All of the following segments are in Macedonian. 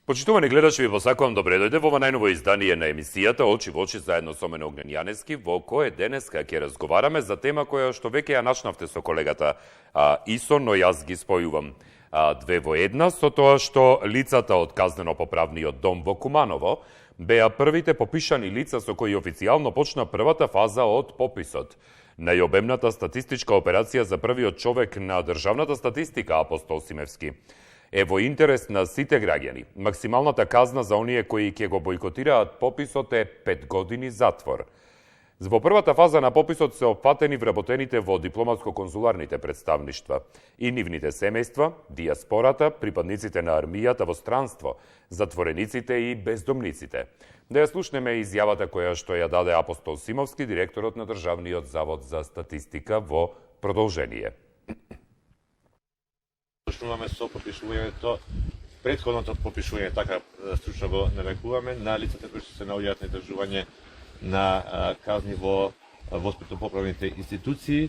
Почитувани гледачи, ви посакувам добре дојде во ова најново издание на емисијата Очи во очи заедно со мене Огнен Јаневски, во кое денеска ќе разговараме за тема која што веќе ја начнавте со колегата Исо, но јас ги спојувам две во една, со тоа што лицата од Казнено-поправниот дом во Куманово беа првите попишани лица со кои официјално почна првата фаза од пописот. Најобемната статистичка операција за првиот човек на државната статистика, Апостол Симевски, е во интерес на сите граѓани. Максималната казна за оние кои ќе го бойкотираат пописот е 5 години затвор. Во првата фаза на пописот се опфатени вработените во дипломатско-конзуларните представништва и нивните семејства, диаспората, припадниците на армијата во странство, затворениците и бездомниците. Да ја слушнеме изјавата која што ја даде Апостол Симовски, директорот на Државниот завод за статистика, во продолжение. Почнуваме со попишувањето, претходното попишување, така стручно го нарекуваме, на лицата кои што се наоѓаат на идржување на казни во воспитно-поправните институции,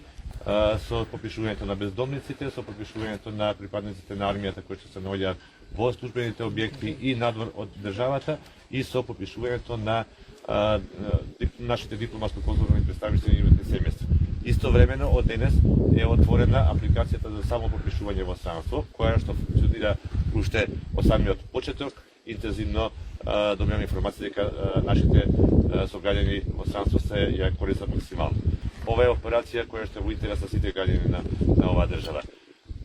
со попишувањето на бездомниците, со попишувањето на припадниците на армијата кои што се наоѓаат во службените објекти и надвор од државата, и со попишувањето на нашите дипломатско-конзуларни представници и нивните семејства. Истовремено од денес е отворена апликацијата за само попишување во странство, која што функционира уште од самиот почеток. Интензивно добиваме информација дека нашите сограѓани во странство се ја користат максимално. Ова е операција која што е во интерес на сите граѓани на оваа држава.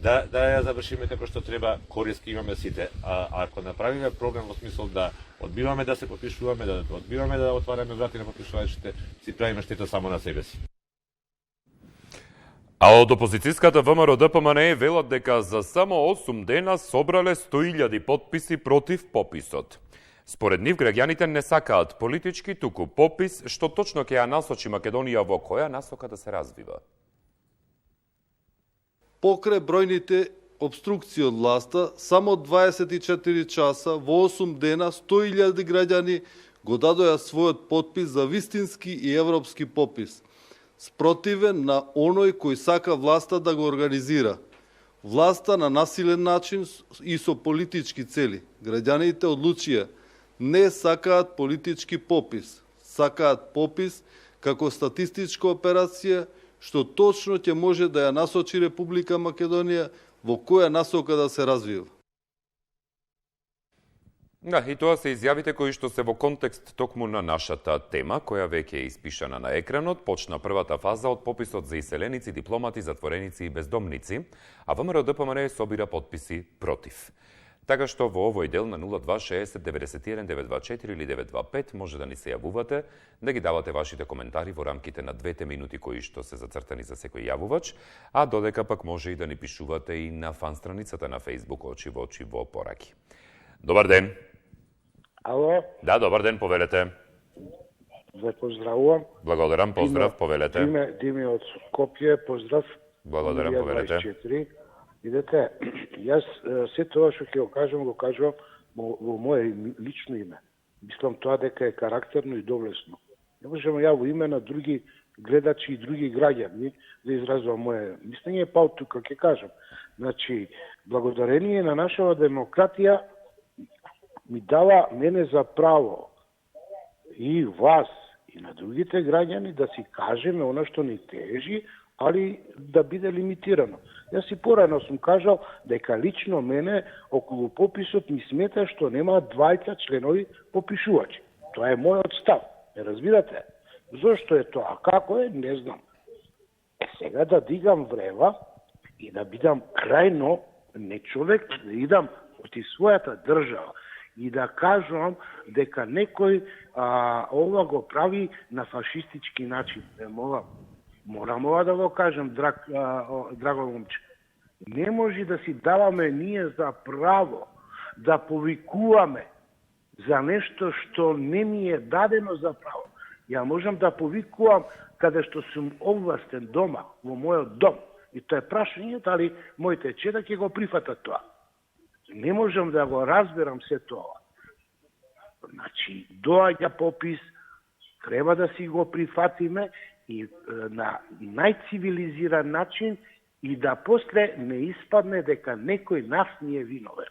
Да ја завршиме како што треба, кориски имаме сите. Ако направиме проблем во смисол да одбиваме да се попишуваме, да одбиваме да отвараме врати на попишувачите, си правиме штета само на себе си. А од опозицијската ВМРО ДПМНЕ велат дека за само 8 дена собрале 100.000 потписи против пописот. Според нив, граѓаните не сакаат политички, туку попис, што точно ќе ја насочи Македонија во која насока да се развива. Покрај бројните обструкции од власта, само 24 часа во 8 дена 100.000 граѓани го дадоа својот потпис за вистински и европски попис, спротивен на оној кој сака власта да го организира. Власта на насилен начин и со политички цели. Граѓаните одлучија не сакаат политички попис, сакаат попис како статистичка операција, што точно ќе може да ја насочи Република Македонија во која насока да се развива. Да, и тоа се изјавите кои што се во контекст токму на нашата тема, која веќе е испишана на екранот. Почна првата фаза од пописот за иселеници, дипломати, затвореници и бездомници, а ВМРО ДПМНЕ собира потписи против. Така што во овој дел на 0260 91 924 или 925 може да ни се јавувате, да ги давате вашите коментари во рамките на 2 минути кои што се зацртани за секој јавувач, а додека пак може и да ни пишувате и на фан страницата на Facebook Очи во очи во пораки. Добар ден. Ало? Да, добар ден, повелете. Ве поздравувам. Благодарам, поздрав, повелете. Дими од Скопје, поздрав. Благодарам, повелете. 24. Видете, јас се тоа што ќе го кажувам во моје лично име. Мислам тоа дека е карактерно и доблесно. Не можам ја во име на други гледачи и други граѓани да изразувам моје мислење, па од тука ќе кажам. Значи, благодарение на нашава демократија ми дава мене за право и вас и на другите граѓани да си кажеме она што ни тежи, али да биде лимитирано. Јас и порано сум кажал дека лично мене околу пописот ми смета што нема 20 членови попишувачи. Тоа е мојот став. Не разбирате? Зошто е тоа? Како е? Не знам. Сега да дигам врева и да бидам крајно не човек, да идам против својата држава и да кажувам дека некој ова го прави на фашистички начин. Морам ова да го кажам, драго момче. Не може да си даваме ние за право да повикуваме за нешто што не ми е дадено за право. Ја можам да повикувам каде што сум овластен дома, во мојот дом. И тоа е прашање дали моите чеда ќе го прифатат тоа. Не можам да го разберам се тоа. Значи, доаѓа попис, треба да си го прифатиме и на најцивилизиран начин и да после не испадне дека некој нас ни е виновен.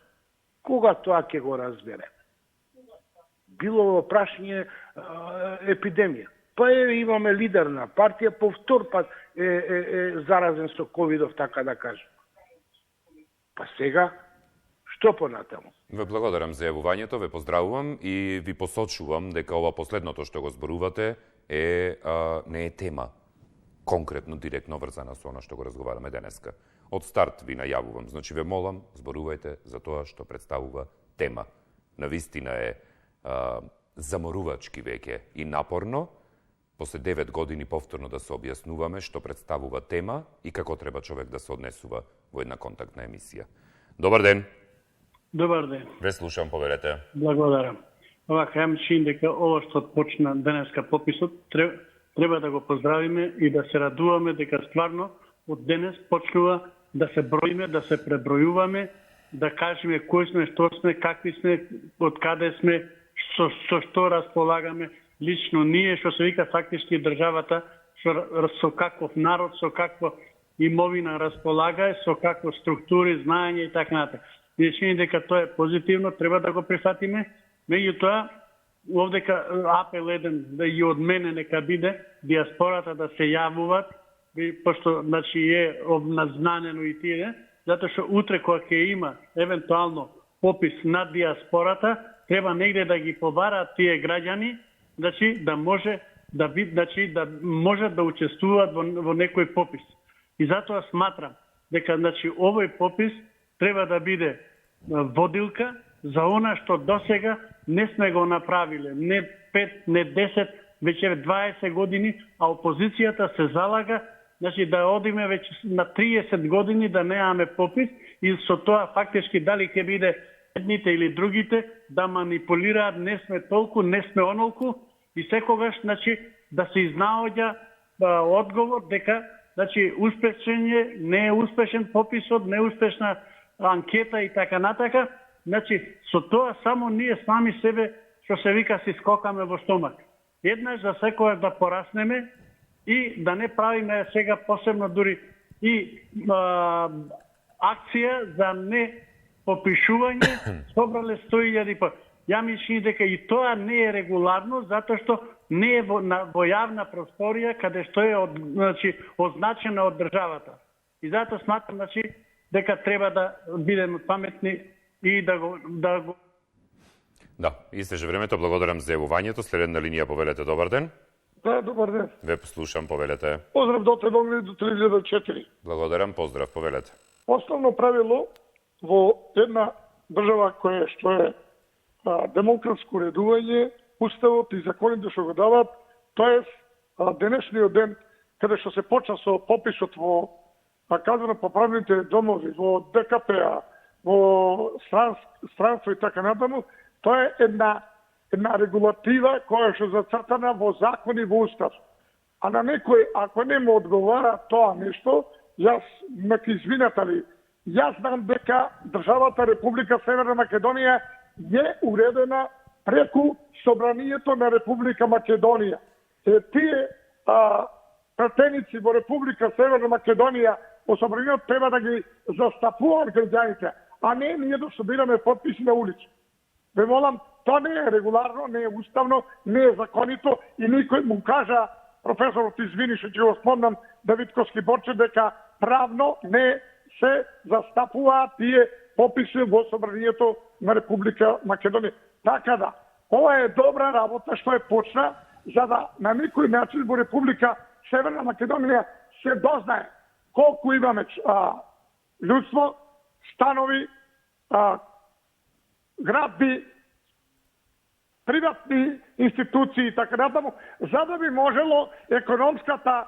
Кога тоа ќе го разбереме? Било во прашање епидемија. Па имаме лидер на партија, по втор пат е заразен со ковидов, така да кажем. Па сега, што понатаму? Ве благодарам за јавувањето, ве поздравувам и ви посочувам дека ова последното што го зборувате не е тема конкретно, директно врзана со она што го разговараме денеска. Од старт ви најавувам, значи ве молам, зборувајте за тоа што представува тема. Навистина е заморувачки веќе и напорно, после 9 години повторно да се објаснуваме што представува тема и како треба човек да се однесува во една контактна емисија. Добар ден. Добар ден. Ве слушам, поверете. Благодарам. Овака, ја мислам дека ова што почна денеска пописот, треба да го поздравиме и да се радуваме дека стварно од денес почнува да се броиме, да се пребројуваме, да кажеме кои сме, што сме, какви сме, од каде сме, со што располагаме. Лично ние, што се вика фактички државата, со каков народ, со каква имовина располага, со каква структури, знаење и така натаму. Мислам дека тоа е позитивно, треба да го прифатиме. Меѓутоа, овдека апел еден да и од мене нека биде диаспората да се јавуваат, пошто значи е обназнанено и тие, затоа што утре кога ќе има евентуално попис на диаспората, треба негде да ги побараат тие граѓани, значи да може да можат да учествуваат во некој попис. И затоа сматрам дека значи овој попис треба да биде водилка за она што досега не сме го направиле. Не 5, не 10, веќе 20 години, а опозицијата се залага значи да одиме веќе на 30 години да немаме попис и со тоа фактички дали ќе биде едните или другите да манипулираат, не сме толку, не сме онолку и секогаш значи да се изнаоѓа одговор дека значи успешен е, не е успешен пописот, не е успешна анкета и така натака. Значи со тоа само ние сами себе што се вика си скокаме во стомак. Еднаш за секојаш да пораснеме и да не правиме сега посебно дури и акција за не попишување, собрале 100.000 па. Ја мислам дека и тоа не е регуларно, затоа што не е во јавна просторија каде што е значи означена од државата. И затоа сматам значи дека треба да бидеме паметни и да го Да, истеже времето, благодарам за јавувањето. Следна линија, повелете, добар ден. Да, добар ден. Ве послушам, повелете. Поздрав до Огнени до 3004. Благодарам, поздрав, повелете. Основно правило во една држава која што е демократско редување, уставот и законите што го дават, тоа е денешниот ден каде што се почна со пописот во казано-поправните домови, во ДКП, во странство и така натаму, тоа е една регулатива која што зацртана во закон и во устав. А на некој, ако не му одговара тоа нешто, јас ме извинете ли, јас знам дека државата Република Северна Македонија е уредена преку Собранието на Република Македонија. Тие пратеници во Република Северна Македонија во Собранието треба да ги застапуваат граѓаните, а не ние да собираме потписи на улица. Ве молам, тоа не е регуларно, не е уставно, не е законито и никој му кажа, професорот извини што ќе го спомнам, Давидковски Борче, дека правно не се застапуваат тие пописи во Собранието на Република Македонија. Така да, ова е добра работа што е почна, за да на некој начин во Република Северна Македонија се дознае колку имаме луѓство, станови, градби, приватни институции и така натаму, за да би можело економската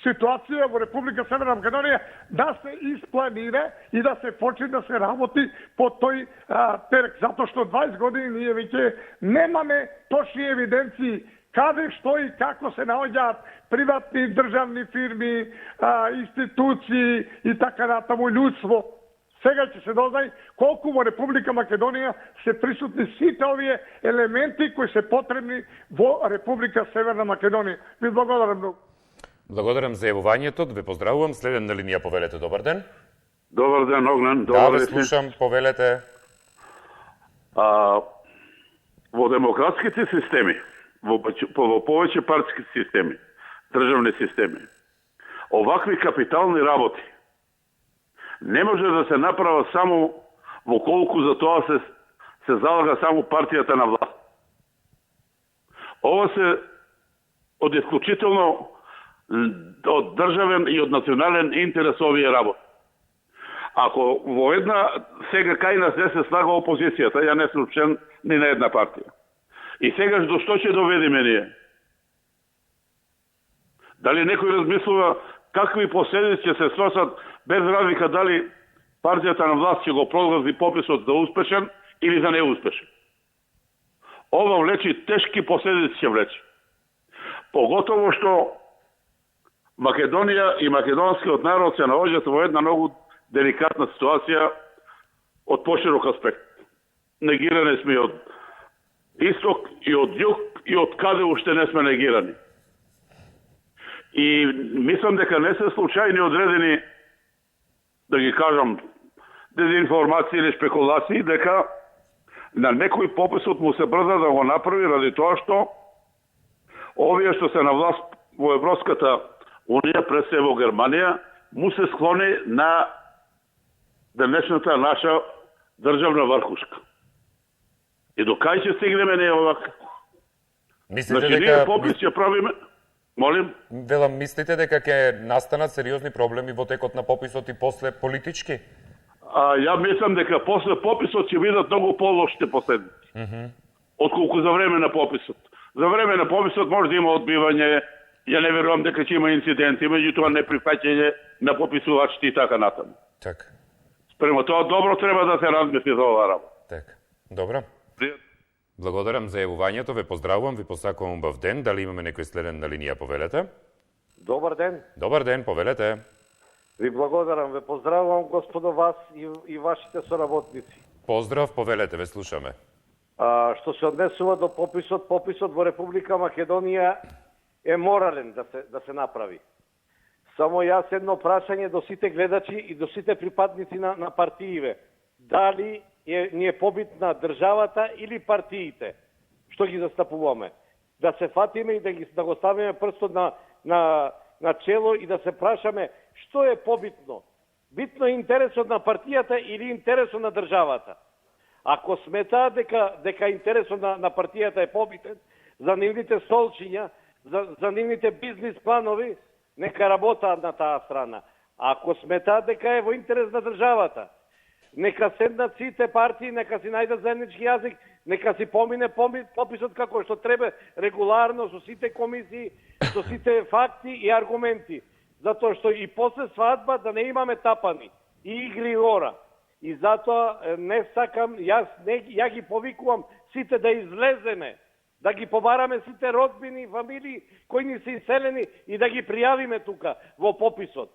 ситуација во Република Северна Македонија да се испланира и да се почне да се работи по тој терек, затоа што 20 години ние веќе немаме точни евиденции каде, што и како се наоѓаат приватни државни фирми, институции и така натаму луѓство. Сега ќе се дознае колку во Република Македонија се присутни сите овие елементи кои се потребни во Република Северна Македонија. Ви благодарам многу. Благодарам за јавувањето, ве поздравувам. Следен на линија, повелете, добар ден. Добар ден, Огнен. Да, ве слушам, повелете. Во демократските системи, во повеќе партиски системи, државни системи, овакви капитални работи не може да се направа само во колку за тоа се залага само партијата на власт. Ова се од исклучително од државен и од национален интерес овие работи. Ако во една сега кај нас не се слага опозицијата, ја не сум член ни на една партија. И сегаш до што ќе доведеме ние? Дали некој размислува какви последици ќе се сносат без разлика дали партијата на власт ќе го прогласи пописот за успешен или за неуспешен? Ова влечи тешки последици ќе влечи. Поготово што Македонија и македонскиот народ се наоѓаат во една многу деликатна ситуација од поширок аспект. Негирани сме од исток и од југ и од каде уште не сме негирани. И мислам дека не се случајни одредени, да ги кажам, дезинформации или спекулации, дека на некој пописот му се брза да го направи ради тоа што овие што се на власт во Европската Унија, пред се во Германија, му се склони на денешната наша државна врхушка. И до кај ќе стигнеме ние овака? Мислите значи, дека ние попис ќе правиме. Молим? Велам, мислите дека ќе настанат сериозни проблеми во текот на пописот и после политички? Ја мислам дека после пописот ќе бидат многу полошите последици. Отколку за време на пописот. За време на пописот може да има одбивање, ја не верувам дека ќе има инциденти, меѓутоа неприфаќање на пописувачите и така натаму. Така. Спрема тоа добро треба да се размисли за оваа работа. Така. Добро. Благодарам за јавувањето, ве поздравувам, ви посакувам убав ден. Дали имаме некој следен на линија, повелете? Добар ден. Добар ден, повелете. Ви благодарам, ве поздравувам господо вас и вашите соработници. Поздрав, повелете, ве слушаме. Што се однесува до пописот во Република Македонија е морален да се направи. Само јас едно прашање до сите гледачи и до сите припадници на партииве. Дали ни е побитна државата или партиите? Што ги застапуваме? Да се фатиме и да го ставиме прстот на чело и да се прашаме што е побитно? Битно е интересот на партијата или интересот на државата? Ако сметаат дека интересот на партијата е побитен, за нивните столчиња, за нивните бизнис планови, нека работаат на таа страна. Ако сметаат дека е во интерес на државата, нека седнат сите партии, нека си најдат заеднички јазик, нека си помине пописот како што треба, регуларно, со сите комисии, со сите факти и аргументи. Затоа што и после свадба да не имаме тапани и игри и ора. И затоа не сакам, ја ги повикувам сите да излеземе, да ги побараме сите родбини, фамилии кои ни се иселени и да ги пријавиме тука во пописот.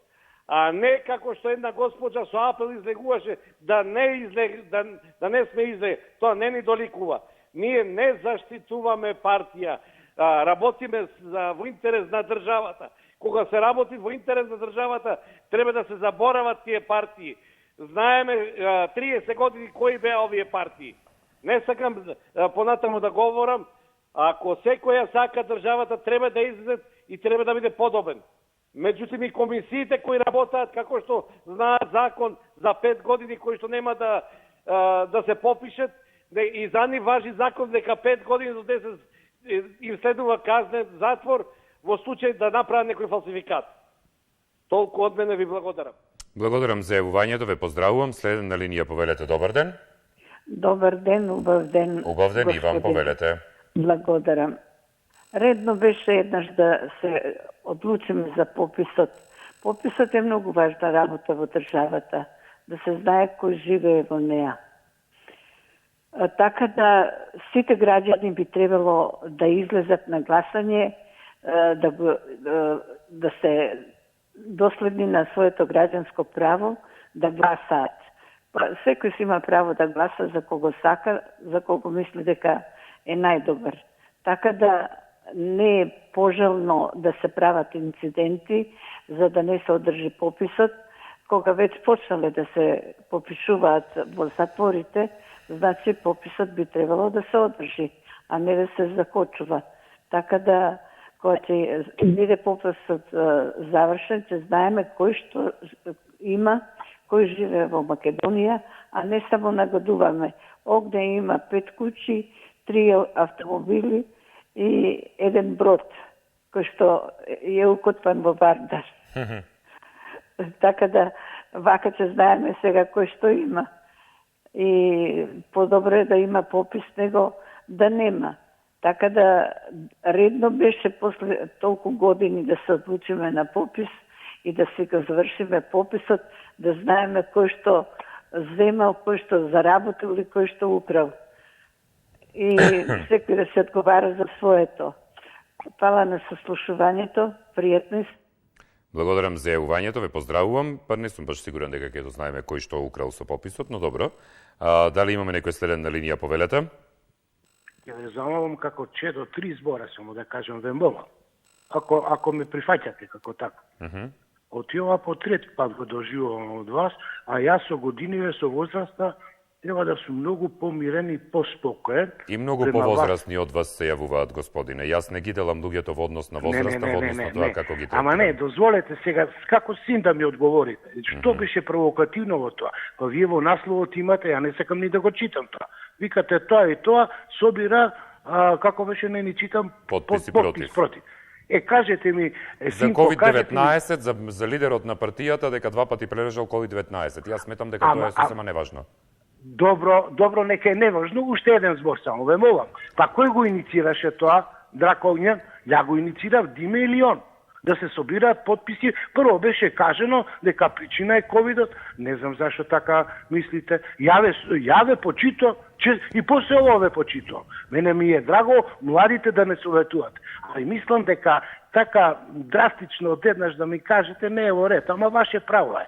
А не како што една госпоđа со апел излегуваше да не сме изле, тоа не ни доликува. Ние не заштитуваме партија, работиме во интерес на државата. Кога се работи во интерес на државата, треба да се заборават тие партии. Знаеме 30 години кои беа овие партии. Не сакам понатаму да говорам, ако секоја сака државата треба да излезе и треба да биде подобен. Меѓутоа и комисиите кои работаат, како што знаат закон за 5 години кои што нема да се попишат, и за нив важи закон дека 5 години до 10 им следува казнен затвор во случај да направат некој фалсификат. Толку од мене, ви благодарам. Благодарам за јавувањето, ве поздравувам. Следен на линија, повелете, добар ден. Добар ден, убав ден. Убав ден и вам, повелете. Благодарам. Редно беше еднаш да се одлучиме за пописот. Пописот е многу важна работа во државата, да се знае кој живее во неа. Така да сите граѓани би требало да излезат на гласање, да се доследни на своето граѓанско право да гласаат. Секој си има право да гласа за кого сака, за кого мисли дека е најдобар. Така да не е пожелно да се прават инциденти за да не се одржи пописот. Кога веќе почнале да се попишуваат во затворите, значи пописот би требало да се одржи, а не да се закочува. Така да, кога ќе биде пописот завршен, ќе знаеме кој што има, кој живее во Македонија, а не само нагодуваме. Огде има 5 куќи, 3 автомобили и 1 брод, кој што е укотван во Вардар. Така да, вака ќе знаеме сега кој што има. И подобре да има попис, него да нема. Така да, редно беше после толку години да се одлучиме на попис и да си го завршиме пописот, да знаеме кој што земал, кој што заработил и кој што украл. И секој да се одговара за своето. Фала на сослушувањето, пријатно. Благодарам за јавувањето, ве поздравувам, па не сум баш сигурен дека ќе дознаеме кој што украл со пописот, но добро. Дали имаме некој следен на линија, повелете? Ќе ве замолам како чедо 3 збора, само да кажам ве молам. Ако ме прифаќате како така. Од ова по трет пат го доживувам од вас, а јас со годиниве, со возраста, треба да сум многу помирен и поспокоен. И многу повозрастни од вас се јавуваат, господине. Јас не ги делам луѓето во однос на возраста, во однос на тоа како ги третирам. Ама не, дозволете сега, како син да ми одговорите. Што беше провокативно во тоа? Па вие во насловот имате, ја не сакам ни да го читам тоа. Викате тоа и тоа, собира, како беше, не ни читам, подписи против. Кажете ми, за COVID-19, за лидерот на партијата, дека 2 пати прележал COVID-19. Јас сметам дека тоа е сосема неважно. Добро, нека е неважно, уште еден збор само, ве молам. Па кој го иницираше тоа, Дракоњан? Ја го иницирав Диме или он? Да се собираат подписи. Прво беше кажено дека причина е ковидот. Не знам зашто така мислите. Ја ве почито, и после ово ве почито. Мене ми е драго младите да не советуваат. Ali мислам дека така драстично одеднаш да ми кажете не е во ред, ама ваше право е.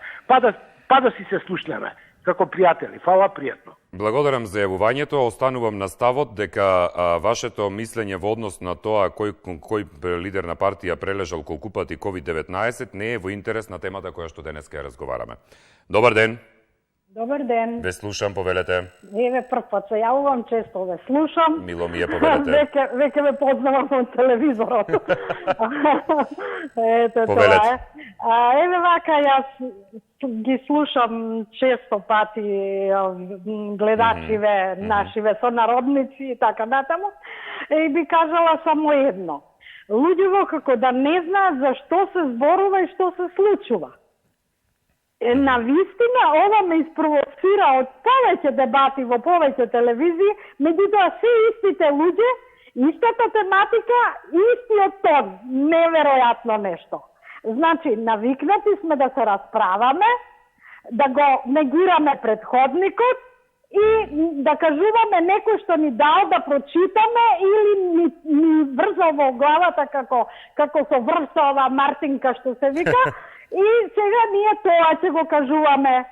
Па да си се слушнеме како пријатели. Фала, пријатно. Благодарам за јавувањето, останувам на ставот дека вашето мислење во однос на тоа кој лидер на партија прележал колку пати COVID-19 не е во интерес на темата која што денеска ја разговараме. Добар ден. Добар ден. Ве слушам, повелете. Еве прв пат се јавувам, често ве слушам. Мило ми е, повелете. Веќе ме познавам од телевизорот. Ето повелете. Тоа е. Еве вака, јас ги слушам често пати гледачиве, нашиве сонародници и така натаму. И би кажала само едно. Луѓето како да не знаат за што се зборува и што се случува. На вистина, ова ме испровоцира од повеќе дебати во повеќе телевизии, меѓутоа се истите луѓе, истата тематика, истиот тон. Неверојатно нешто. Значи, навикнати сме да се расправаме, да го негираме предходникот и да кажуваме некој што ни дал да прочитаме или ни врзал во главата како со врсова Мартинка што се вика. И сега ние тоа ќе го кажуваме.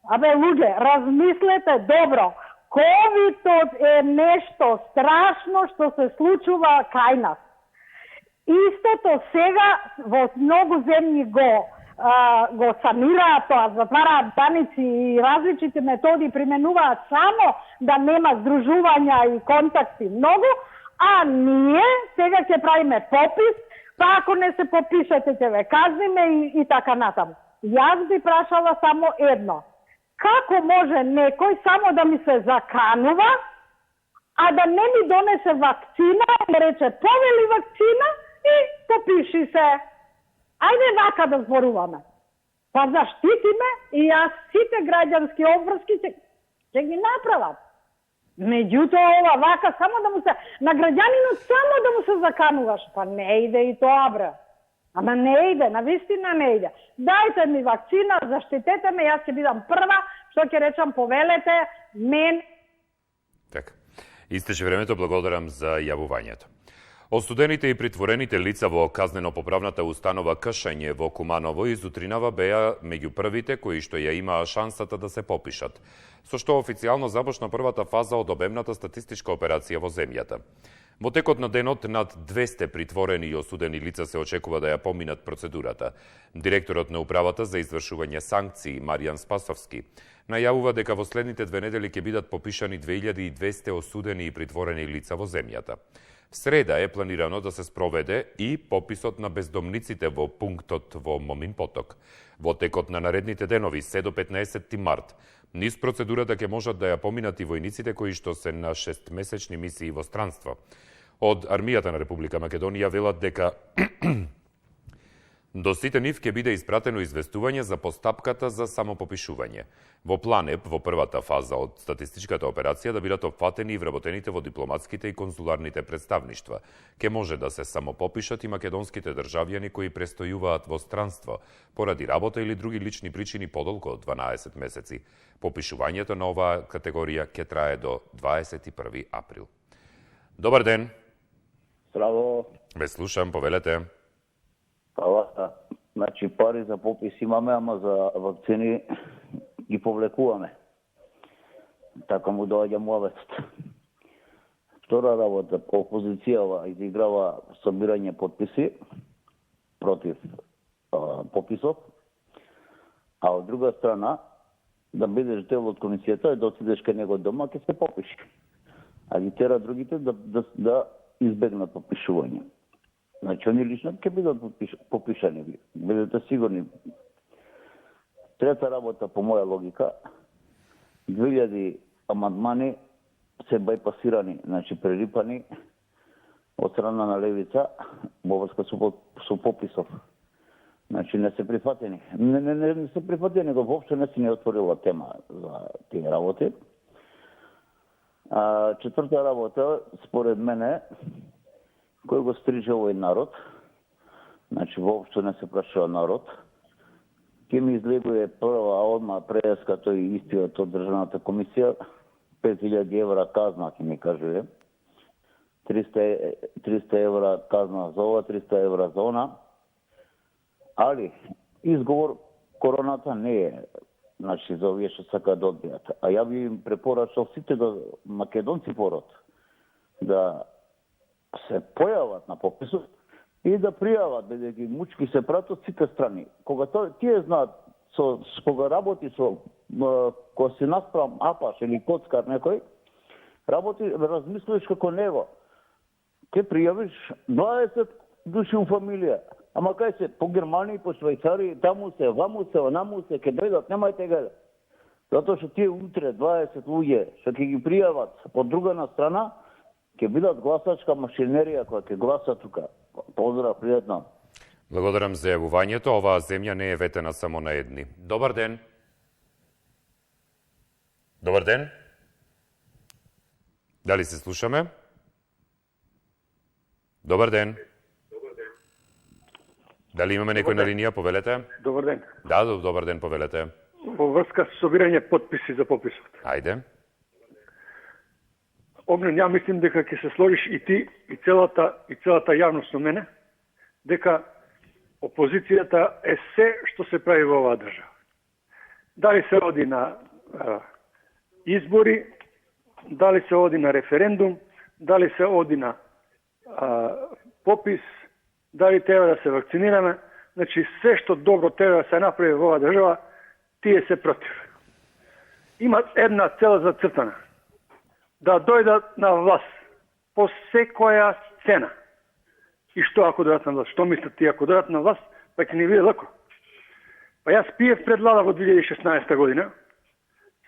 Абе, луѓе, размислете добро. Ковидот е нешто страшно што се случува кај нас. Истото сега во многу земји го санираат тоа, затвараат граници и различите методи применуваат само да нема здружувања и контакти многу, а ние сега ќе правиме попис. Па ако не се попишете, ќе ве казниме и така натаму. Јас би прашала само едно. Како може некој само да ми се заканува, а да не ми донесе вакцина, да рече повели вакцина и попиши се. Ајде вака да зборуваме. Па заштитиме и јас сите граѓански обврски ќе ги направам. Меѓутоа ова вака само да му се на граѓанинот само да му се закануваш, па не иде и тоа, бре. Ама не иде, навистина не иде. Дајте ми вакцина, заштитете ме, јас ќе бидам прва, што ќе речам, повелете мен. Така. Истече времето, благодарам за јавувањето. Осудените и притворените лица во казнено-поправната установа Кшање во Куманово изутринава беа меѓу првите кои што ја имаа шансата да се попишат, со што официјално започна првата фаза од обемната статистичка операција во земјата. Во текот на денот над 200 притворени и осудени лица се очекува да ја поминат процедурата. Директорот на управата за извршување санкции Маријан Спасовски најавува дека во следните 2 недели ќе бидат попишани 2200 осудени и притворени лица во земјата. В среда е планирано да се спроведе и пописот на бездомниците во пунктот во Момин Поток. Во текот на наредните денови, се до 15 март, низ процедурата ќе можат да ја поминат и војниците кои што се на 6-месечни мисии во странство. Од Армијата на Република Македонија велат дека до сите нив ќе биде испратено известување за постапката за самопопишување. Во план е во првата фаза од статистичката операција да бидат опфатени и вработените во дипломатските и конзуларните представништва. Ке може да се самопопишат и македонските државјани кои престојуваат во странство поради работа или други лични причини подолго од 12 месеци. Попишувањето на оваа категорија ќе трае до 21 април. Добар ден. Здраво. Ве слушам, повелете. Значи, пари за попис имаме, ама за вакцини ги повлекуваме. Така му доаѓа муавецот. Втора работа, опозицијава изиграва собирање подписи против пописов, а од друга страна, да бидеш дел од комисијата и да отидеш кај него дома, ќе се попиши. А ги тера другите да избегнат попишување. Значи, они лично ќе бидат попишани. Бидете сигурни. Трета работа, по моја логика, 2000 амандмани се байпасирани, значи прерипани од страна на левица во врска со пописов. Значи, не се прифатени. Не се прифатени, го воопшто не се не отворила тема за тие работи. Четврта работа, според мене, кој го стрижа овој народ, значи воопшто не се прашува народ, ке ми излегува прва одма преска тој истиот од Државната комисија, 5000 евра казна, ке ми кажува, 300 евра казна за ова, 300 евра за она, али изговор короната не е, значи за овие што сакаат да одбијат. А ја би им препорачал сите македонци пород да се појават на пописот и да пријават, бидејќи мучки се пратат сите страни. Кога тие знаат, кога работи кога си насправам апаш или коцкар некој, размислиш како него. Ке пријавиш 20 души у фамилија. Ама кај се, по Германија, по Швајцарија, таму се, ваму се, онаму се, ке дојдат, немајте гледа. Затоа што тие утре 20 луѓе што ќе ги пријават од друга на страна, ќе бидат гласачка машинерија која ќе гласа тука. Поздрав, пријатно. Благодарам за јавувањето. Оваа земја не е ветена само на едни. Добар ден. Добар ден. Дали се слушаме? Добар ден. Дали имаме некој на линија? Повелете. Добар ден. Да, добар ден, повелете. Во врска со собирање подписи за пописот. Ајде. Огнен, ја мислим дека ќе се сложиш и ти и целата јавност со мене, дека опозицијата е се што се прави во оваа држава. Дали се оди на избори, дали се оди на референдум, дали се оди на попис, дали треба да се вакцинираме, значи се што добро треба да се направи во оваа држава, тие се против. Има една цела зацртана. Да дојдат на власт по секоја цена. И што ако дојдат на власт? Што мислат тие ако дојдат на власт? Па ќе ни биде лако. Па јас спиев пред влада во 2016 година.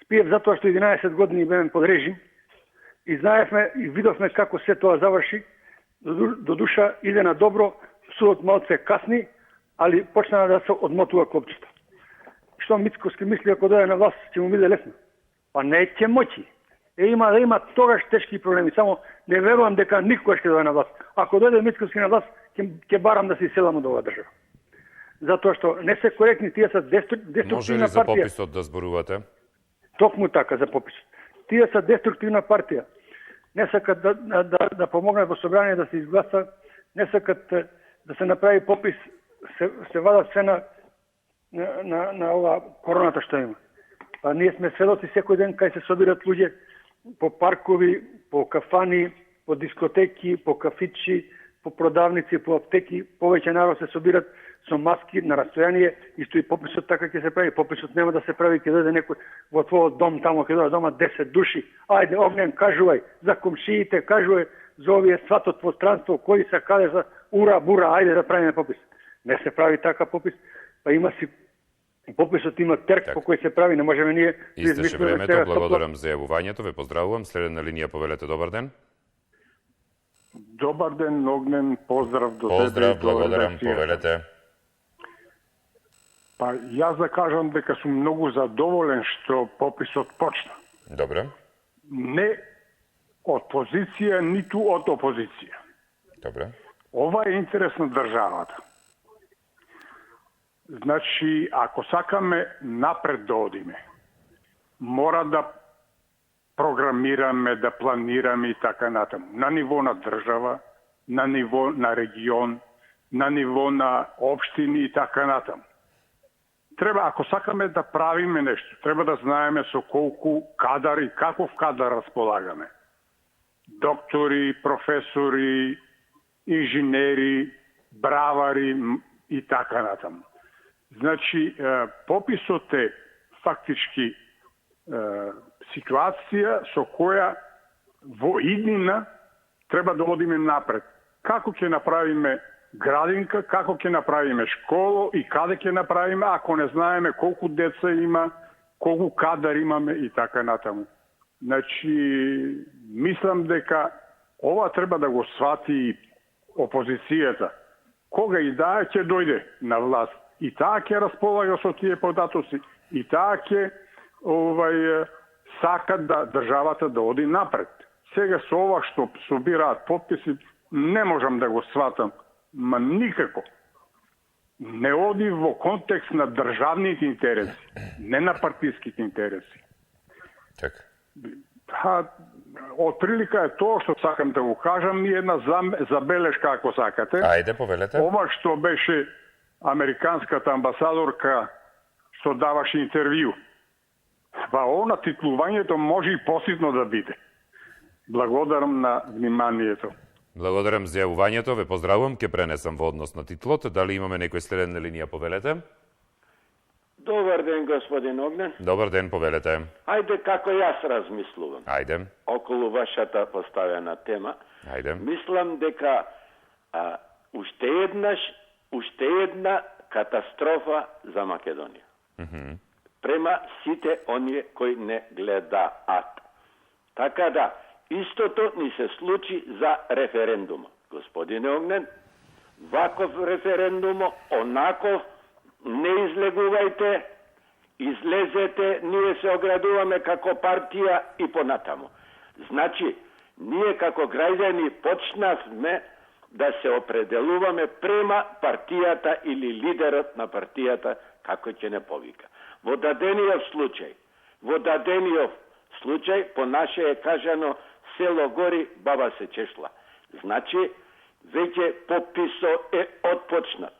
Спиев затоа што 11 години беме под режим и знаевме и видовме како се тоа заврши. До душа иде на добро, судот малце касни, али почна да се одмотува клопчето. Што Мицковски мисли ако дојде на власт ќе му биде лесно? Па не ќе моќи. Има тогаш тешки проблеми, само не верувам дека никогаш ќе дојде на власт. Ако дојде Мицковски на власт, ќе барам да се иселам од оваа држава. Затоа што не се коректни, тие се деструктивна партија. Може ли за пописот да зборувате? Токму така за пописот. Тие се деструктивна партија. Не сакат да помогнат во собрание да се изгласа, не сакат да се направи попис, се вадат се на ова короната што има. А ние сме сведоци секој ден кај се собират луѓе по паркови, по кафани, по дискотеки, по кафичи, по продавници, по аптеки, повеќе народ се собират со маски на расстојание, исто и пописот така ќе се прави. Пописот нема да се прави, ќе дојде некој во твојот дом, тамо ќе дојде дома 10 души. Ајде, Огнен, кажувај за комшиите, кажувај за овие сватот пространство, кои се каде за ура, бура, ајде да правиме попис. Не се прави така попис, па има си пописот има терк по кој се прави, не можеме ние да Истеше измислиме времето, сега благодарам за јавувањето, ве поздравувам. Следна линија, повелете, добар ден. Добар ден, Огнен, поздрав до тебе. Поздрав, благодарам, повелете. Па јас да кажам дека сум многу задоволен што пописот почна. Добре. Не од позиција, ниту од опозиција. Добре. Ова е интерес на државата. Значи, ако сакаме напред да одиме, мора да програмираме, да планираме и така натаму. На ниво на држава, на ниво на регион, на ниво на општини и така натаму. Треба, ако сакаме да правиме нешто, треба да знаеме со колку кадар и каков кадар располагаме. Доктори, професори, инженери, бравари и така натаму. Значи, пописот е фактички ситуација со која во иднина треба да одиме напред. Како ќе направиме градинка, како ќе направиме школо и каде ќе направиме, ако не знаеме колку деца има, колку кадар имаме и така натаму. Значи, мислам дека ова треба да го свати опозицијата. Кога и да ќе дојде на власт, и таа ќе располага со тие податоци, и таа ќе сака да државата да оди напред. Сега со ова што собираат подписи, не можам да го сватам, ма никако. Не оди во контекст на државните интереси, не на партиските интереси. Така. Отприлика е тоа што сакам да го кажам и една забелешка, ако сакате. Ајде, повелете. Ова што беше американската амбасадорка што даваше интервју. Па она титлувањето може и поситно да биде. Благодарам на вниманието. Благодарам за јавувањето, ве поздравувам, ќе пренесам во однос на титлот. Дали имаме некој следен на линија, повелете? Добар ден, господин Огнен. Добар ден, повелете. Ајде како јас размислувам. Ајде. Околу вашата поставена тема. Ајде. Мислам дека уште една катастрофа за Македонија. Према сите оние кои не гледаат. Така да, истото ни се случи за референдумот. Господине Огнен, ваков референдумо, онаков, не излегувајте, излезете, ние се оградуваме како партија и понатамо. Значи, ние како граѓани почнавме да се определуваме према партијата или лидерот на партијата како ќе не повика. Во дадениот случај, по наше е кажано, село гори, баба се чешла. Значи, веќе пописот е отпочнат.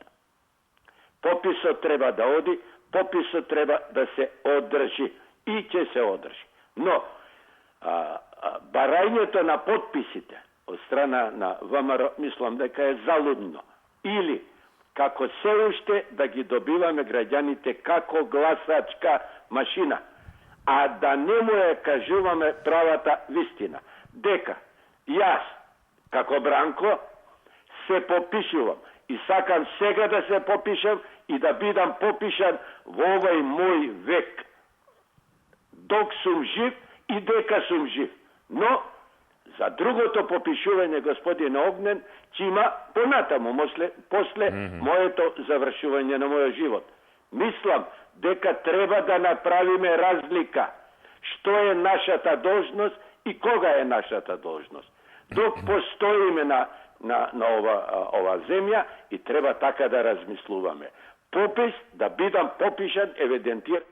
Пописот треба да оди, пописот треба да се одржи и ќе се одржи. Но, барањето на подписите од страна на ВМРО, мислам дека е залудно. Или, како се уште да ги добиваме граѓаните како гласачка машина, а да не му ја кажуваме правата вистина. Дека јас, како Бранко, се попишувам и сакам сега да се попишам и да бидам попишан во овој мој век. Док сум жив и дека сум жив. Но, за другото попишување, господин Огнен, ќе има понатаму, после моето завршување на мојот живот. Мислам дека треба да направиме разлика што е нашата должност и кога е нашата должност. Док постоиме на ова земја и треба така да размислуваме. Попис, да бидам попишан, евидентиран.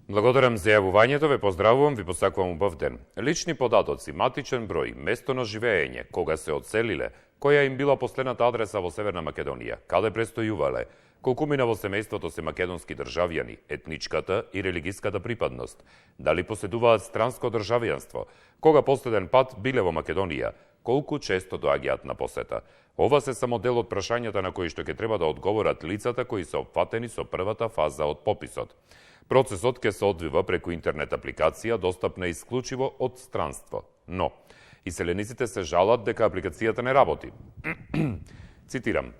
Благодарам за јавувањето, ве поздравувам, ви посакувам убав ден. Лични податоци, матичен број, место на живење, кога се одселиле, која им била последната адреса во Северна Македонија, каде престојувале, Колку мина во семејството се македонски државјани, етничката и религиската припадност? Дали поседуваат странско државјанство? Кога последен пат биле во Македонија? Колку често доаѓаат на посета? Ова се само дел од прашањата на кои што ќе треба да одговорат лицата кои се опфатени со првата фаза од пописот. Процесот ќе се одвива преку интернет апликација достапна исклучиво од странство. Но, иселениците се жалат дека апликацијата не работи. Цитирам.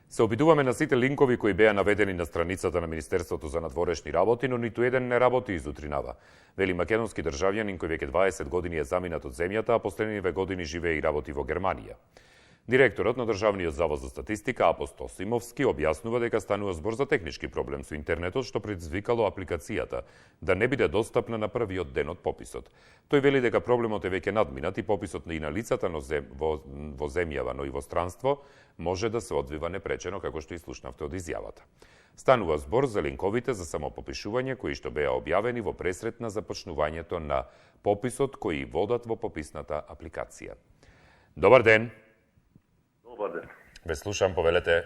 Се обидуваме на сите линкови кои беа наведени на страницата на Министерството за надворешни работи, но ниту еден не работи изутринава. Вели македонски државјанин кој веќе 20 години е заминат од земјата, а последни 2 години живее и работи во Германија. Директорот на Државниот завод за статистика Апостол Симовски објаснува дека станува збор за технички проблем со интернетот што предизвикало апликацијата да не биде достапна на првиот ден од пописот. Тој вели дека проблемот е веќе надминат и пописот и на лицата во земјава, но и во странство може да се одвива непречено, како што и слушнавте од изјавата. Станува збор за линковите за самопопишување кои што беа објавени во пресрет на започнувањето на пописот кои водат во пописната апликација. Добар ден! Добар ден. Ве слушам, повелете.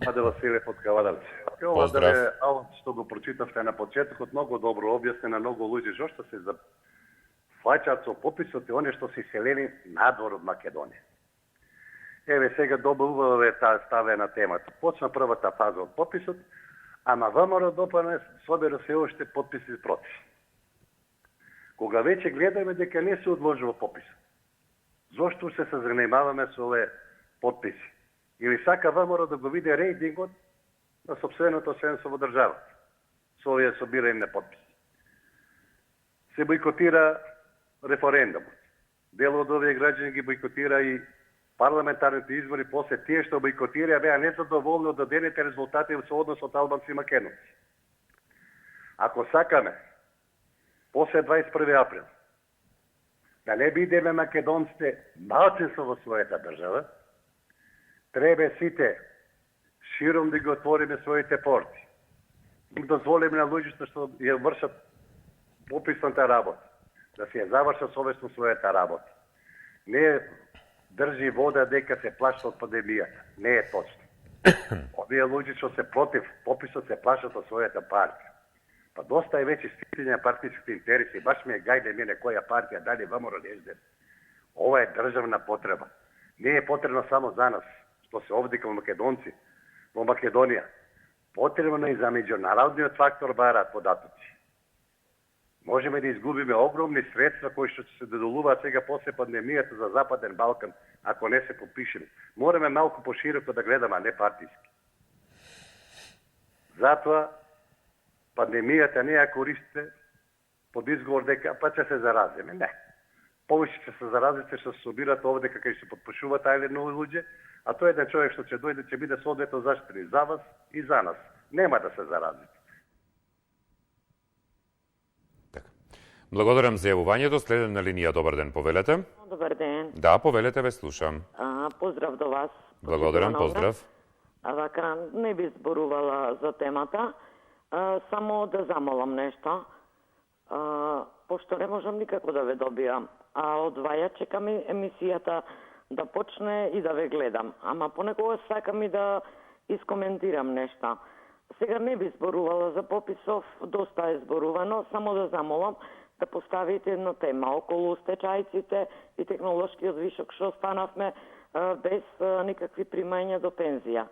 Маде Василев од Кавадалци. Ова да е аут што го прочитавте на почетокот, многу добро објаснено, многу луѓе зошто се фаќаат со пописот и оние што се иселени надвор од Македонија. Еве сега добро е таа ставена темата. Почна првата фаза од пописот, а на ВМРО ДПМН собира се уште потписи против. Кога веќе гледаме дека не се одложува пописот, зошто се занимаваме со овие потписи? Или сака ВМРО да го види рейтингот на сопственото членство во државата со овие собирање на потписи? Се бойкотира референдумот. Дел од овие граѓани ги бойкотира и парламентарните избори, после тие што бойкотира беа незадоволни од дадените резултати со однос од албанци и македонци. Ако сакаме после 21 април да не бидеме македонците малцинство во својата држава, треба сите широм да ги отвориме своите порти. И дозволиме на луѓето што ја вршат пописната работа, да се ја завршат совесно својата работа. Не држи вода дека се плашат од пандемијата. Не е точно. Овие луѓе што се против пописот се плашат од својата партија. Па доста е веќе стисање партијските интереси, баш ми е гајде мене која партија, дали ВМРО или СДС. Ова е државна потреба. Не е потребно само за нас, што се овде како македонци во Македонија. Потребно и за меѓународниот фактор бараат податоци. Можеме да изгубиме огромни средства кои што се додолуваат сега после пандемијата за Западен Балкан, ако не се попишеме. Мораме малку пошироко да гледаме, а не партиски. Затоа пандемијата не ја користите под изговор дека па ќе се заразиме. Не. Повеќе ќе се заразите што се собират овде како и се подпишуваат тајле нови луѓе, а тој еден човек што ќе дојде ќе биде соодветно заштитен за вас и за нас. Нема да се заразите. Благодарам за јавувањето. Следен на линија, добар ден, повелете. Добар ден. Да, повелете, ве слушам. Поздрав до вас. Благодарам, поздрав. Вака, не би зборувала за темата, само да замолам нешто. Пошто не можам никако да ве добијам. А од ваја чекам емисијата да почне и да ве гледам. Ама понекогаш сакам и да искоментирам нешто. Сега не би зборувала за пописов, доста е зборувано, само да замолам да поставите една тема околу стечајците и технолошкиот вишок што станавме без никакви примања до пензија.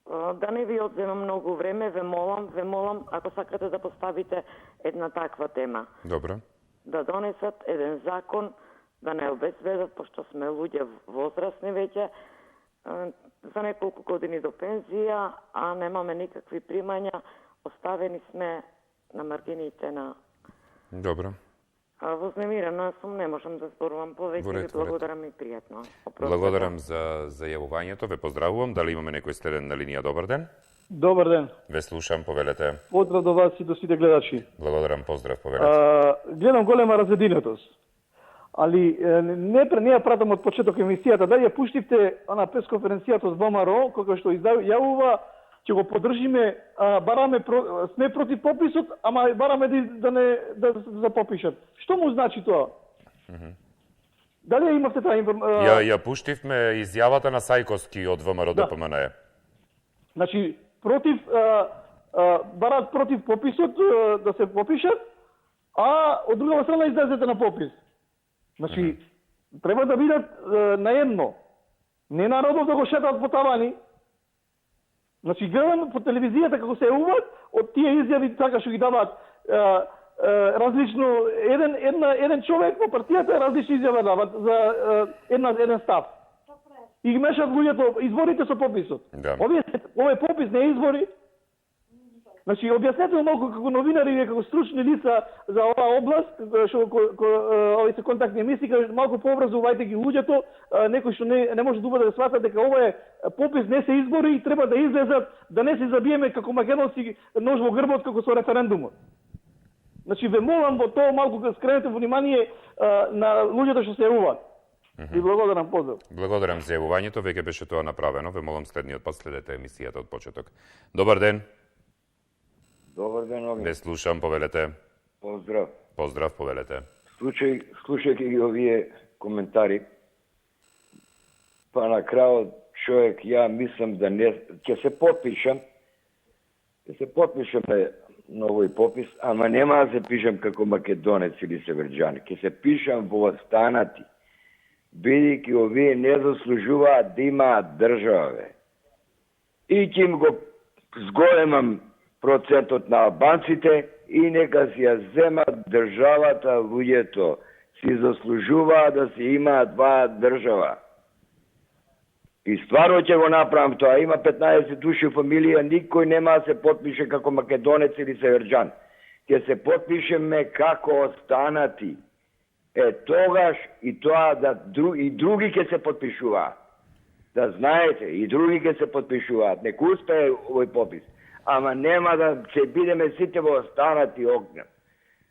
Да не ви одземам многу време, ве молам, ако сакате да поставите една таква тема. Добро. Да донесат еден закон, да не обезбедат, пошто сме луѓе возрастни веќе, за неколку години до пензија, а немаме никакви примања, оставени сме на маргините на... Добро. Вознемирена сум, не можам да зборувам повеќе, ви благодарам и пријатно. Благодарам за јавувањето, ве поздравувам. Дали имаме некој следен на линија? Добар ден. Добар ден. Ве слушам, повелете. Поздрав до вас и до сите гледачи. Благодарам, поздрав, повелете. Гледам голема развединетост. Али не ја пратам од почеток емисијата, дали ја пуштивте на пресконференцијата од ВМРО, кога што јавува, ќе го поддржиме, бараме, сме против пописот, ама бараме да запопишат. Што му значи тоа? Дали ја имавте таа информација? Ја пуштивме изјавата на Сајковски од ВМРО ДПМН. Значи, барат против пописот да се попишат, а од друга страна излезете на попис. Значи, треба да бидат наедно. Не народот да го шетат по тавани. Значи, гледам по телевизијата како се јавуваат, од тие изјави така што ги даваат различно, еден човек во партијата различни изјави даваат за еден став. И ги мешат луѓето, изборите со пописот. Да. Овој попис не е избори. Значи, објаснете малку како новинари и како стручни лица за оваа област, што овие се контактни емисии, малку пообразувајте ги луѓето, некои што не може да да сватат дека ова е попис, не се избори и треба да излезат, да не се забиеме како македонски нож во грбот како со референдумот. Значи, ве молам во тоа малку да скренете внимание на луѓето што се јавуваат. И благодарам, поздрав. Благодарам за јавувањето, веќе беше тоа направено. Ве молам следниот пат следете емисијата од почеток. Добар ден. Добар ден, Оги. Ве слушам, повелете. Поздрав. Поздрав, повелете. Слушајќи ги овие коментари, па на крајот човек, ја мислам да не ќе се потпишам на овој попис, ама нема да се пишам како македонец или северџани. Ќе се пишам во останати, бидејќи овие не заслужуваат да имаат држава. И ќе им го зголемам процентот на албанците и нека си ја земат државата луѓето. Си заслужуваат да си имаат два држава. И стварно ќе го направам тоа. Има 15 души у фамилија, никој нема да се потпише како македонец или северџан. Ќе се потпишеме како останати. Тогаш и тоа и други ќе се потпишуваат. Да знаете, и други ќе се потпишуваат. Нека успее овој попис. Ама нема да се бидеме сите во останати огнем.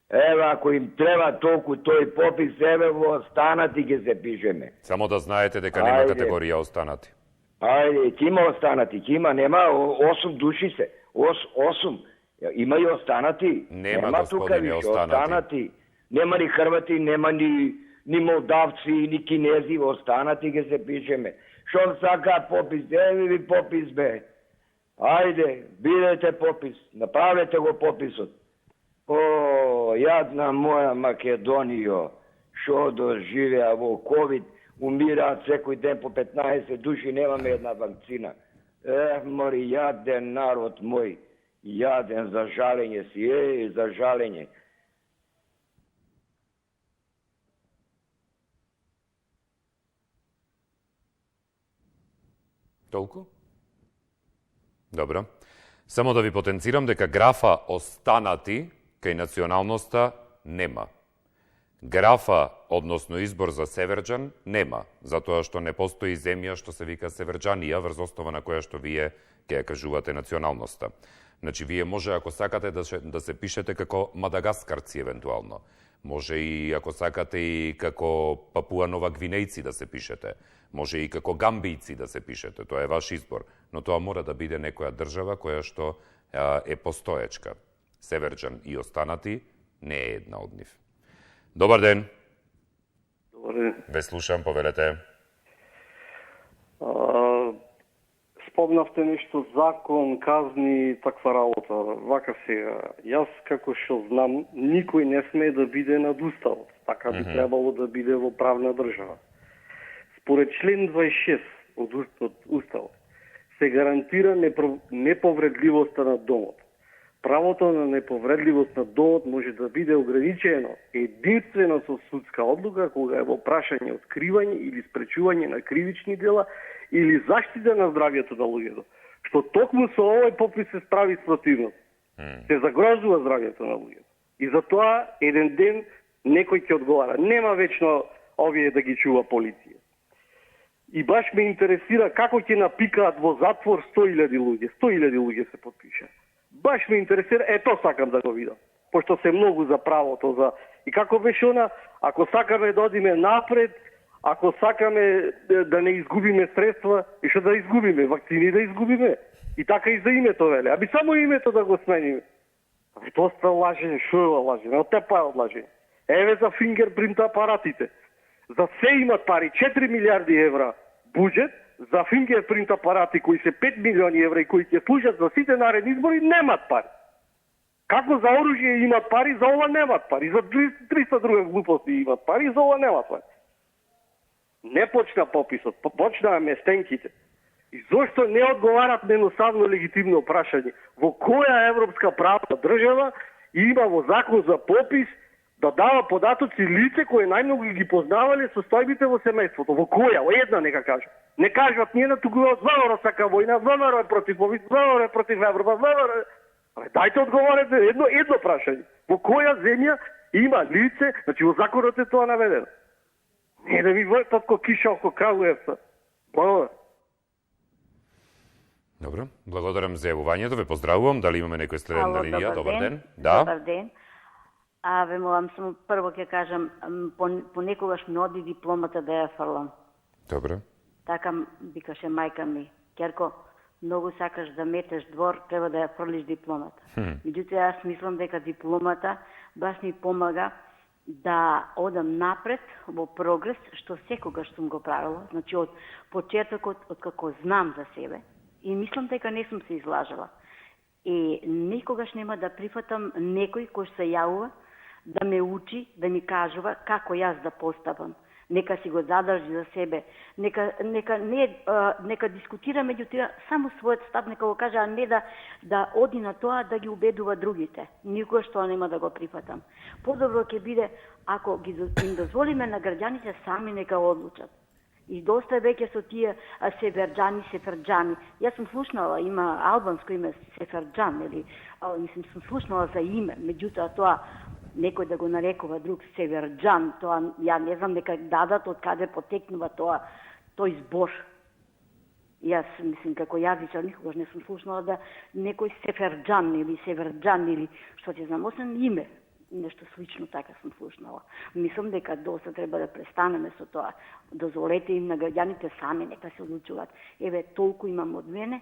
Еве, ако им треба толку тој попис, еве во останати ќе се пишеме. Само да знаете дека нема категорија останати. Ајде, ќе има останати, ќе има, нема 8 души се. 8. Има и останати. Нема господине, останати. Нема ни Хрвати, нема ни молдавци, ни кинези, останати ќе се пишеме. Шо сака попис, еве ви попис бе. Ајде, бидете попис, направете го пописот. О, јадна моја Македонијо, шо доживеа во ковид, умираат секој ден по 15 души, немаме една вакцина. Мори, јаден народ мој, јаден, за жалење си, за жалење. Толку? Добро. Само да ви потенцирам дека графа останати кај националноста нема. Графа, односно избор за северџан, нема, затоа што не постои земја што се вика северџанија, врз основа на која што вие ќе ја кажувате националноста. Значи, вие може, ако сакате, да се пишете како мадагаскарци, евентуално. Може и, ако сакате, и како Папуа Нова Гвинејци да се пишете. Може и како гамбијци да се пишете. Тоа е ваш избор. Но тоа мора да биде некоја држава која што е постоечка. Северџан и останати не е една од нив. Добар ден. Добар ден. Ве слушам, повелете. Спомнавте нешто закон, казни, таква работа. Вака сега, јас како што знам, никој не смее да биде над уставот. Така би требало да биде во правна држава. Според член 26 од уставот се гарантира неповредливоста на домот. Правото на неповредливост на домот може да биде ограничено единствено со судска одлука кога е во прашање откривање или спречување на кривични дела или заштита на здравјето на луѓето. Што токму со овој попис се справи спротивност. Се загрозува здравјето на луѓето. И затоа еден ден некој ќе одговара. Нема вечно овие да ги чува полиција. И баш ме интересира како ќе напикаат во затвор 100.000 луѓе. 100.000 луѓе се потпишаа. Баш ме интересира, тоа сакам да го видам. Пошто се многу за правото, и како беше она, ако сакаме да одиме напред, ако сакаме да не изгубиме средства, и што да изгубиме, вакцини да изгубиме. И така и за името, веле. Аби само името да го смениме. Доста лажење, шо е лажење? Од тепа е од лажење. Еве за фингерпринт апаратите. За се имат пари, 4 милиарди евра буџет, за фингерпринт апарати кои се 5 милиони евра и кои ќе служат за сите наредни избори, немат пари. Како за оружје имат пари, за ова немат пари. За 300 друга глупости имат пари, за ова немат пари. Не почна пописот, почнаа местенките. И зошто не одговарат на едноставно легитимно прашање? Во која европска правна држава има во закон за попис да дава податоци лице кое најмногу ги познавале состојбите во семејството? Во која? Во една нека кажа. Не кажат ние на туку ВМРО сака војна, ВМРО е против попис, ВМРО е против Европа, ВМРО. Дајте одговорете едно прашање. Во која земја има лице, значи во законот е тоа наведено. Не да ми вртат ко киша око Крагуевца. Благодарам. Добро, благодарам за јавувањето, ве поздравувам. Дали имаме некој следен на линија? Добар ден. Да. Добар ден. Ве молам само прво ќе кажам, понекогаш ми оди дипломата да ја фрлам. Добро. Така викаше мајка ми, Керко, многу сакаш да метеш двор, треба да ја фрлиш дипломата. Меѓутоа јас мислам дека дипломата баш ми помага да одам напред во прогрес, што секогаш сум го правила, значи од почетокот, од како знам за себе. И мислам дека не сум се излажала. И никогаш нема да прифатам некој кој се јавува да ме учи, да ми кажува како јас да постапам. Нека си го задржи за себе. Нека дискутира меѓутоа само својот став, нека го каже, а не да оди на тоа да ги убедува другите. Никогаш тоа нема да го прифатам. Подобро ќе биде ако им дозволиме на граѓаните сами нека одлучат. И доста е веќе со тие сеферџани. Јас сум слушнала, има албанско име Сеферџан, или мислам сум слушнала за име, меѓутоа тоа некој да го нарекува друг Северџан, тоа ја не знам нека дадат од каде потекнува тој збор. Јас мислам како јазичар никогаш не сум слушнала да некој Сеферџан или Северџан или што ќе знам, освен име. Нешто слично така сум слушнала. Мислам дека доста треба да престанеме со тоа. Дозволете им на граѓаните сами нека се одлучуваат. Еве, толку имам од мене,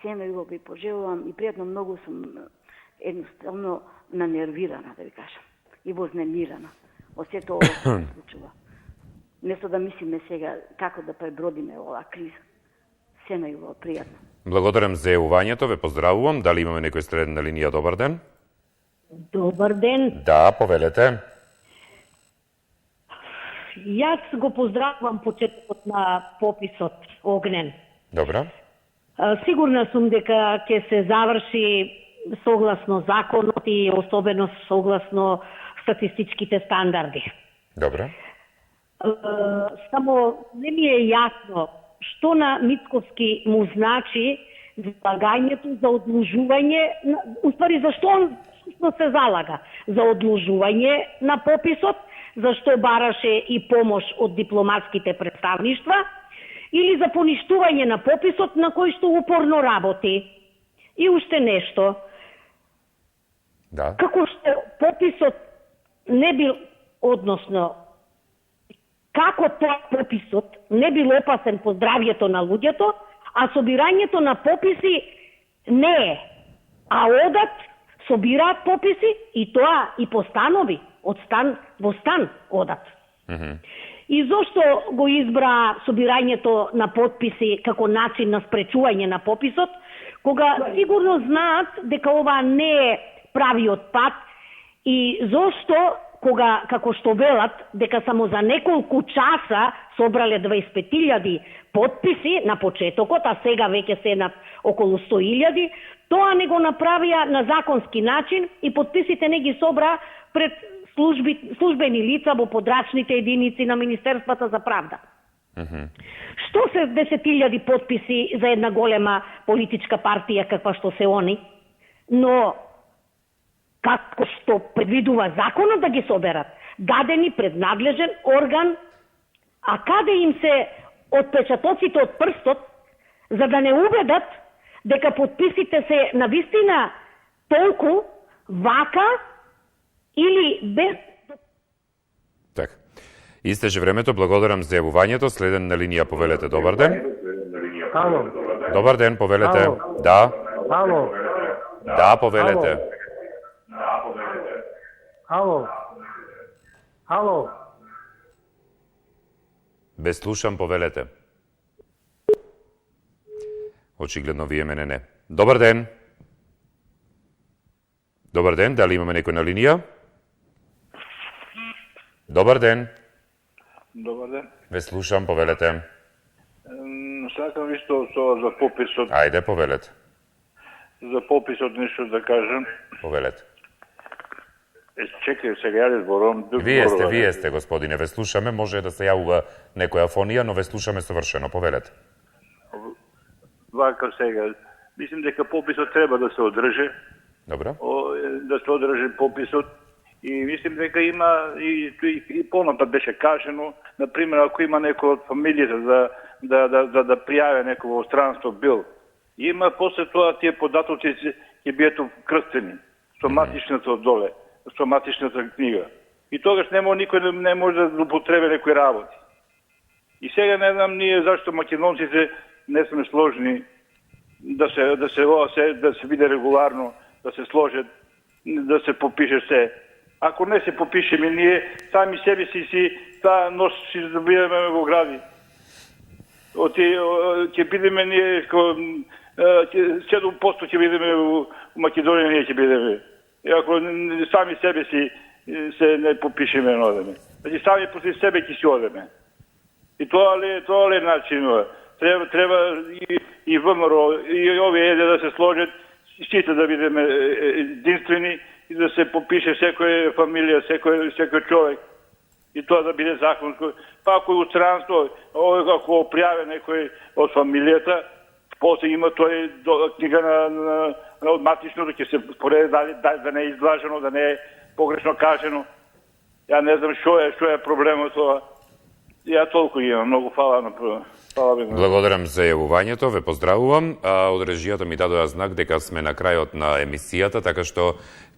се најубаво ви пожелувам и пријатно многу сум едноставно нанервирана, да ви кажам. И вознемирана. Од сето ова што се случува. Место да мислиме сега како да пребродиме оваа криза. Се најубаво, пријатно. Благодарам за јавувањето, ве поздравувам. Дали имаме некој следен на линија? Добар ден. Добар ден. Да, повелете. Јас го поздравувам почетокот на пописот Огнен. Добра. Сигурна сум дека ќе се заврши согласно законот и особено согласно статистичките стандарди. Добра. Само не ми е јасно што на Мицковски му значи залагањето за одложување, уствари зашто он се залага за одложување на пописот, зашто бараше и помош од дипломатските представништва, или за поништување на пописот на кој што упорно работи. И уште нешто. Да. Како што пописот не бил, односно, како тоа пописот не бил опасен по здравјето на луѓето, а собирањето на пописи не е. А одат, собираат пописи и тоа и по станови, од стан во стан одат. И зошто го избра собирањето на подписи како начин на спречување на пописот, кога сигурно знаат дека ова не е правиот пат и зошто кога, како што велат, дека само за неколку часа собрале 25.000 подписи на почетокот, а сега веќе се на околу 100.000, тоа не го направија на законски начин и подписите не ги собра пред службени лица во подрачните единици на Министерството за правда. Што се 10.000 подписи за една голема политичка партија каква што се они, но како што предвидува законот да ги соберат, дадени пред надлежен орган, а каде им се отпечатоците од прстот, за да не убедат дека подписите се навистина толку, вака или без... Така. Истече времето, благодарам за јавувањето. Следен на линија, повелете. Добар ден. Ало. Добар ден, повелете. Ало. Да. Ало. Да, повелете. Ало. Без слушам, повелете. Очигледно вие мене не. Добар ден. Добар ден, дали имаме некој на линија? Добар ден. Добар ден. Ве слушам, повелете. Сакам исто за пописот. Ајде, повелете. За пописот нешто да кажам. Повелете. Чекај, сега ја зборувам. Вие сте, господине, ве слушаме. Може да се јавува некоја фонија, но ве слушаме совршено. Повелете. Вака сега. Мислим дека пописот треба да се одржи. Добро. Да се одржи пописот. И мислим дека има и понатат беше кажено, например, ако има некој од фамилијата да пријави некој во странство бил, има после тоа тие податоци ќе бидат крстени со матичната одоле, со матичната книга. И тогаш никој не може да злоупотреби некои работи. И сега не знам ние зашто македонците не сме сложни да се биде регуларно, да се сложат, да се попише се. Ако не се попишеме ние, сами себе си таа нос си добиваме во гради. Ќе бидеме ние, 7% ќе бидеме во Македонија, ние ќе бидеме. И ако сами себе си се не попишеме, одеме. Значи сами против себе ќе си одеме. И тоа ли начинува? Треба и ВМРО, и овие да се сложат, сите да бидеме единствени, и да се попише секоја фамилија, секој човек. И тоа да биде законско. Па ако од странство, ако пријави некој од фамилијата, после има тој книга на матичното, ќе се спореди да не е изглажено, да не е погрешно кажено. Ја не знам што е проблемот тоа. Ја толку имам. Многу фала ви. Благодарам за јавувањето, ве поздравувам. Од режијата ми дадоа знак дека сме на крајот на емисијата, така што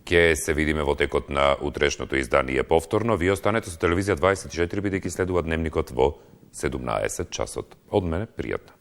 ќе се видиме во текот на утрешното издание повторно. Вие останете со Телевизија 24, бидејќи следува дневникот во 17 часот. Од мене, пријатно.